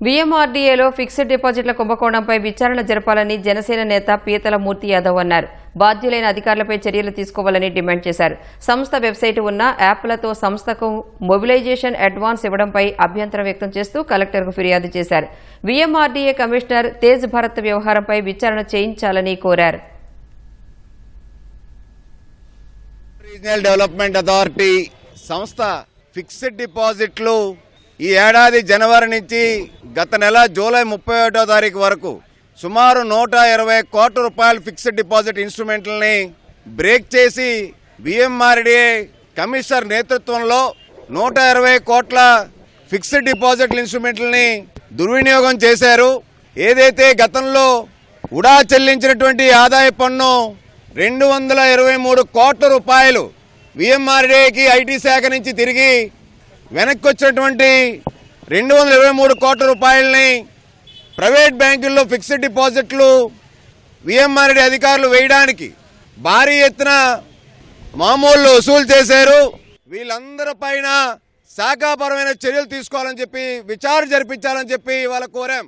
వీఎంఆర్డీఏలో fixed డిపాజిట్ల కుంభకోణంపై విచారణ జరపాలని జనసేన నేత పీతల మూర్తి యాదవ్ అన్నారు. బాధ్యులైన అధికారులపై చర్యలు తీసుకోవాలని డిమాండ్ చేశారు. సంస్థ వెబ్సైట్ ఉన్న యాప్లతో సంస్థకు మొబిలైజేషన్ అడ్వాన్స్ ఇవ్వడంపై అభ్యంతరం వ్యక్తం చేస్తూ కలెక్టర్కు ఫిర్యాదు చేశారు. వీఎంఆర్డీఏ కమిషనర్ తేజ్ భరత్ వ్యవహారంపై విచారణ చేయించాలని కోరారు. రీజనల్ డెవలప్మెంట్ అథారిటీ సంస్థ ఫిక్స్డ్ డిపాజిట్లు ఈ ఏడాది జనవరి నుంచి గత నెల జూలై 31వ తారీఖు వరకు సుమారు 120 కోట్ల రూపాయల ఫిక్స్డ్ డిపాజిట్ ఇన్స్ట్రుమెంట్లని బ్రేక్ చేసి వీఎంఆర్డీఏ కమిషనర్ నేతృత్వంలో 120 కోట్ల ఫిక్స్డ్ డిపాజిట్ ఇన్స్ట్రుమెంట్లని దుర్వినియోగం చేశారు. ఏదైతే గతంలో ఉడా చెల్లించినటువంటి ఆదాయ పన్ను 223 కోట్ల రూపాయలు వీఎంఆర్డీఏకి ఐటీ శాఖ నుంచి తిరిగి వెనక్కి వచ్చినటువంటి 223 కోట్ల రూపాయలని ప్రైవేట్ బ్యాంకుల్లో ఫిక్స్డ్ డిపాజిట్లు వీఎంఆర్డీ అధికారులు వేయడానికి భారీ ఎత్తున మామూలు వసూలు చేశారు. వీళ్ళందరి పైన శాఖాపరమైన చర్యలు తీసుకోవాలని చెప్పి విచారణ జరిపించాలని చెప్పి ఇవాళ కోరాం.